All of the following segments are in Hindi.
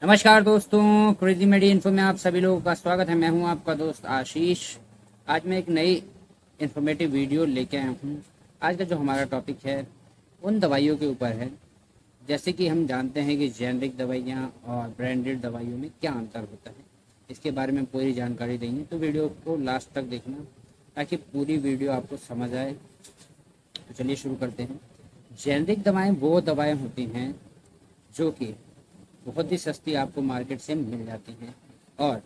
नमस्कार दोस्तों, क्रेजी मेडी इन्फो में आप सभी लोगों का स्वागत है। मैं हूं आपका दोस्त आशीष। आज मैं एक नई इन्फॉर्मेटिव वीडियो लेके आया हूं। आज का जो हमारा टॉपिक है उन दवाइयों के ऊपर है। जैसे कि हम जानते हैं कि जेनरिक दवाइयां और ब्रांडेड दवाइयों में क्या अंतर होता है, इसके बारे में पूरी जानकारी देंगे। तो वीडियो को लास्ट तक देखना ताकि पूरी वीडियो आपको समझ आए। तो चलिए शुरू करते हैं। जेनरिक दवाएँ वो दवाएँ होती हैं जो कि बहुत ही सस्ती आपको मार्केट से मिल जाती हैं और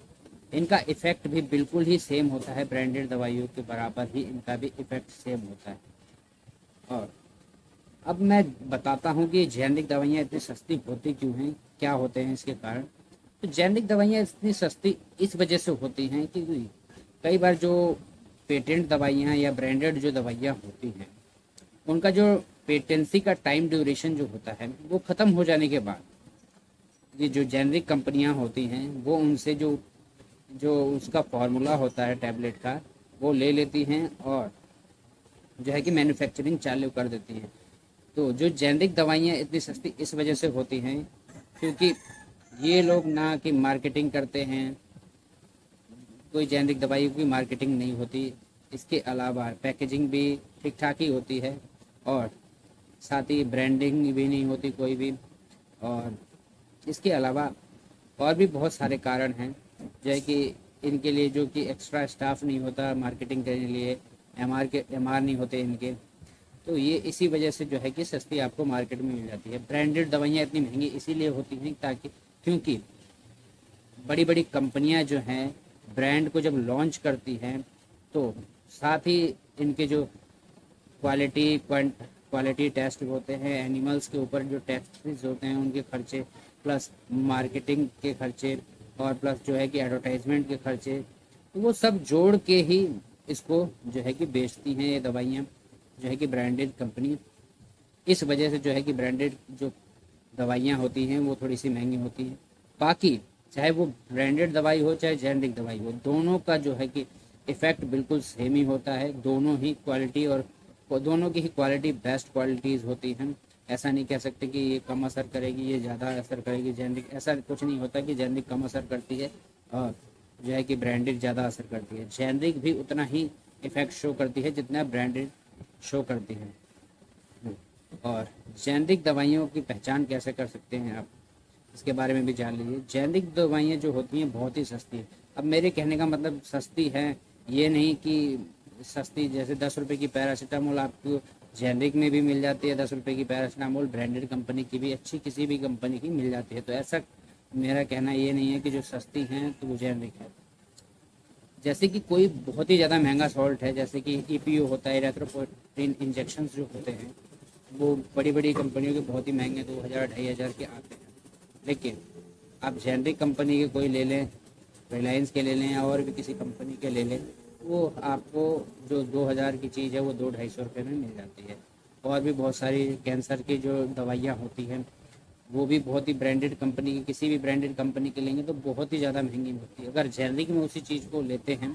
इनका इफ़ेक्ट भी बिल्कुल ही सेम होता है। ब्रांडेड दवाइयों के बराबर ही इनका भी इफ़ेक्ट सेम होता है। और अब मैं बताता हूँ कि जेनरिक दवाइयाँ इतनी सस्ती होती क्यों हैं, क्या होते हैं इसके कारण। तो जेनरिक दवाइयाँ इतनी सस्ती इस वजह से होती हैं कि कई बार जो पेटेंट दवाइयाँ या ब्रांडेड जो दवाइयाँ होती हैं उनका जो पेटेंसी का टाइम ड्यूरेशन जो होता है वो ख़त्म हो जाने के बाद ये जो जेनरिक कंपनियां होती हैं वो उनसे जो जो उसका फार्मूला होता है टैबलेट का वो ले लेती हैं और जो है कि मैन्युफैक्चरिंग चालू कर देती हैं। तो जो जेनरिक दवाइयाँ इतनी सस्ती इस वजह से होती हैं क्योंकि ये लोग ना कि मार्केटिंग करते हैं, कोई जेनरिक दवाई की मार्केटिंग नहीं होती। इसके अलावा पैकेजिंग भी ठीक ठाक ही होती है और साथ ही ब्रांडिंग भी नहीं होती कोई भी। और इसके अलावा और भी बहुत सारे कारण हैं जो है कि इनके लिए जो कि एक्स्ट्रा स्टाफ नहीं होता मार्केटिंग करने के लिए, एमआर नहीं होते इनके। तो ये इसी वजह से जो है कि सस्ती आपको मार्केट में मिल जाती है। ब्रांडेड दवाइयाँ इतनी महंगी इसीलिए होती हैं ताकि क्योंकि बड़ी बड़ी कंपनियां जो हैं ब्रांड को जब लॉन्च करती हैं तो साथ ही इनके जो क्वालिटी टेस्ट होते हैं, एनिमल्स के ऊपर जो टेस्ट होते हैं उनके खर्चे, प्लस मार्केटिंग के खर्चे और प्लस जो है कि एडवर्टाइजमेंट के खर्चे, तो वो सब जोड़ के ही इसको जो है कि बेचती हैं ये दवाइयाँ जो है कि ब्रांडेड कंपनी। इस वजह से जो है कि ब्रांडेड जो दवाइयाँ होती हैं वो थोड़ी सी महंगी होती हैं। बाकी चाहे वो ब्रांडेड दवाई हो चाहे जेनरिक दवाई हो, दोनों का जो है कि इफ़ेक्ट बिल्कुल सेम ही होता है। दोनों ही क्वालिटी और दोनों की ही क्वालिटी बेस्ट क्वालिटीज़ होती हैं। ऐसा नहीं कह सकते कि ये कम असर करेगी ये ज़्यादा असर करेगी जेनरिक, ऐसा कुछ नहीं होता कि जेनरिक कम असर करती है और जो है कि ब्रांडेड ज़्यादा असर करती है। जेनरिक भी उतना ही इफ़ेक्ट शो करती है जितना ब्रांडेड शो करती है। और जेनरिक दवाइयों की पहचान कैसे कर सकते हैं आप, इसके बारे में भी जान लीजिए। जेनरिक दवाइयाँ जो होती हैं बहुत ही सस्ती है। अब मेरे कहने का मतलब सस्ती है ये नहीं कि सस्ती जैसे 10 रुपए की पैरासीटामोल आपको जेनरिक में भी मिल जाती है, 10 रुपए की पैरासीटामोल ब्रांडेड कंपनी की भी अच्छी किसी भी कंपनी की मिल जाती है। तो ऐसा मेरा कहना ये नहीं है कि जो सस्ती हैं तो वो जेनरिक है। जैसे कि कोई बहुत ही ज़्यादा महंगा सॉल्ट है, जैसे कि ईपीओ होता है, इरेथ्रोपोइटिन इंजेक्शन जो होते हैं वो बड़ी बड़ी कंपनियों के बहुत ही महंगे 2000 2500 के आते हैं। लेकिन आप जेनरिक कंपनी के कोई ले लें, रिलायंस के ले लें या और भी किसी कंपनी के ले लें, वो आपको जो 2000 की चीज़ है वो 200-250 रुपये में मिल जाती है। और भी बहुत सारी कैंसर की जो दवाइयाँ होती हैं वो भी बहुत ही ब्रांडेड कंपनी की, किसी भी ब्रांडेड कंपनी के लेंगे तो बहुत ही ज़्यादा महंगी होती है। अगर जेनरिक में उसी चीज़ को लेते हैं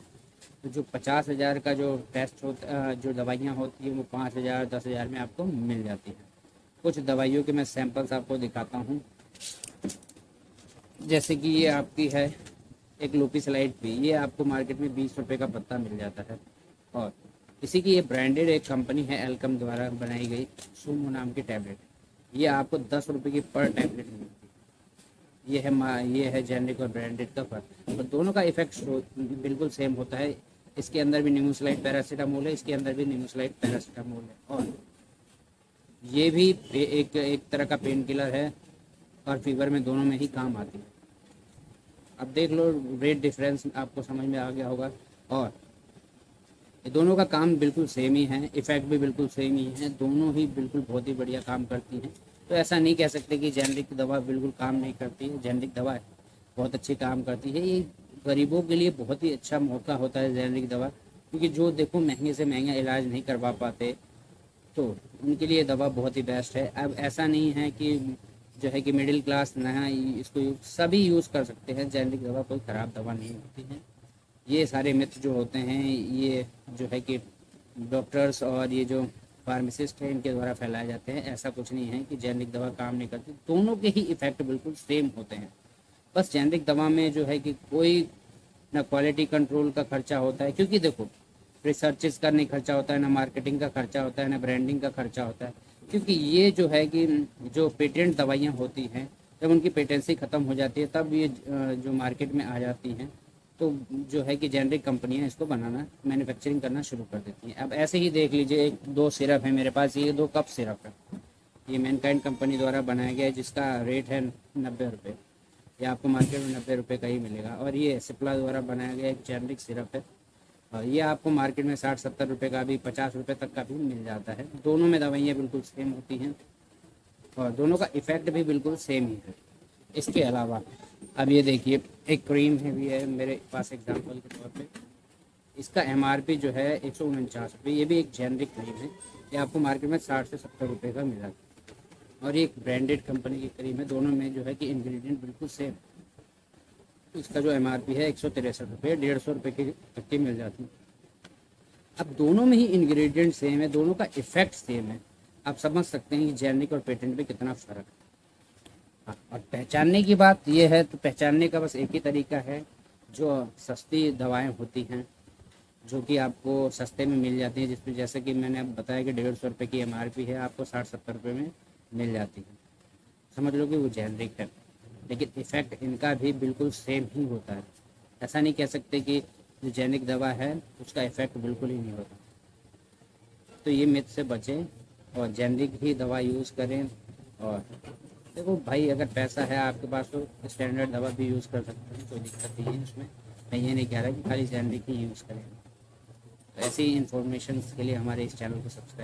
तो जो 50,000 का जो टेस्ट होता जो दवाइयाँ होती हैं वो 5,000 10,000 में आपको मिल जाती है। कुछ दवाइयों के मैं सैंपल्स आपको दिखाता हूँ। जैसे कि ये आपकी है एक लोपिसलाइड भी, ये आपको मार्केट में 20 रुपये का पत्ता मिल जाता है। और इसी की ये ब्रांडेड एक कंपनी है एल्कम द्वारा बनाई गई सुमो नाम की टैबलेट, ये आपको 10 रुपये की पर टैबलेट मिलती है। ये है जेनरिक और ब्रांडेड का फर्क, और दोनों का इफेक्ट बिल्कुल सेम होता है। इसके अंदर भी निमोसलाइड पैरासीटामोल है, इसके अंदर भी निमोसलाइड पैरासीटामोल है और ये भी एक एक तरह का पेन किलर है और फीवर में दोनों में ही काम आती है। अब देख लो रेट डिफरेंस आपको समझ में आ गया होगा। और ये दोनों का काम बिल्कुल सेम ही है, इफ़ेक्ट भी बिल्कुल सेम ही है, दोनों ही बिल्कुल बहुत ही बढ़िया काम करती हैं। तो ऐसा नहीं कह सकते कि जेनरिक दवा बिल्कुल काम नहीं करती है। जेनरिक दवा बहुत अच्छी काम करती है। ये गरीबों के लिए बहुत ही अच्छा मौका होता है जेनरिक दवा, क्योंकि जो देखो महंगे से महंगा इलाज नहीं करवा पाते तो उनके लिए दवा बहुत ही बेस्ट है। अब ऐसा नहीं है कि जो है कि मिडिल क्लास ना इसको सभी यूज़ कर सकते हैं। जेनरिक दवा कोई ख़राब दवा नहीं होती है। ये सारे मिथ जो होते हैं ये जो है कि डॉक्टर्स और ये जो फार्मासिस्ट हैं इनके द्वारा फैलाए जाते हैं। ऐसा कुछ नहीं है कि जेनरिक दवा काम नहीं करती, दोनों के ही इफ़ेक्ट बिल्कुल सेम होते हैं। बस जेनरिक दवा में जो है कि कोई ना क्वालिटी कंट्रोल का खर्चा होता है, क्योंकि देखो रिसर्चेस का नहीं खर्चा होता है, ना मार्केटिंग का खर्चा होता है, ना ब्रांडिंग का खर्चा होता है। क्योंकि ये जो है कि जो पेटेंट दवाइयाँ होती हैं, जब उनकी पेटेंसी ख़त्म हो जाती है तब ये जो मार्केट में आ जाती हैं, तो जो है कि जेनरिक कंपनियां इसको बनाना, मैन्युफैक्चरिंग करना शुरू कर देती हैं। अब ऐसे ही देख लीजिए, एक दो सिरप है मेरे पास, ये 2 कप सिरप है, ये मैनकाइंड कंपनी द्वारा बनाया गया है, जिसका रेट है 90 रुपये। ये आपको मार्केट में 90 रुपये का ही मिलेगा। और ये सिप्ला द्वारा बनाया गया एक जेनरिक सिरप है, और ये आपको मार्केट में 60-70 रुपये का भी, 50 रुपये तक का भी मिल जाता है। दोनों में दवाइयाँ बिल्कुल सेम होती हैं और दोनों का इफ़ेक्ट भी बिल्कुल सेम ही है। इसके अलावा अब ये देखिए, एक क्रीम है भी है मेरे पास एग्जांपल के तौर पे, इसका एमआरपी जो है 149 रुपये। ये भी एक जेनरिक क्रीम है, ये आपको मार्केट में 60 से 70 रुपये का मिला। और ये एक ब्रांडेड कंपनी की क्रीम है, दोनों में जो है कि इंग्रेडिएंट बिल्कुल सेम। इसका जो एमआरपी है 163 रुपये, 150 रुपये की तक की मिल जाती है। अब दोनों में ही इंग्रेडिएंट सेम है, दोनों का इफेक्ट सेम है। आप समझ सकते हैं कि जेनरिक और पेटेंट में कितना फ़र्क है। हाँ, और पहचानने की बात यह है, तो पहचानने का बस एक ही तरीका है, जो सस्ती दवाएं होती हैं जो कि आपको सस्ते में मिल जाती हैं, जिसमें जैसे कि मैंने अब बताया कि 150 रुपये की एमआरपी है, आपको 60-70 रुपये में मिल जाती है। समझ लो कि वो जेनरिक है, लेकिन इफ़ेक्ट इनका भी बिल्कुल सेम ही होता है। ऐसा नहीं कह सकते कि जो जेनरिक दवा है उसका इफ़ेक्ट बिल्कुल ही नहीं होता। तो ये मिथ से बचें और जेनरिक ही दवा यूज़ करें। और देखो भाई, अगर पैसा है आपके पास तो स्टैंडर्ड दवा भी यूज़ कर सकते हैं, कोई दिक्कत नहीं है उसमें। मैं ये नहीं कह रहा कि खाली जेनरिक ही यूज़ करें। तो ऐसी इन्फॉर्मेशन के लिए हमारे इस चैनल को सब्सक्राइब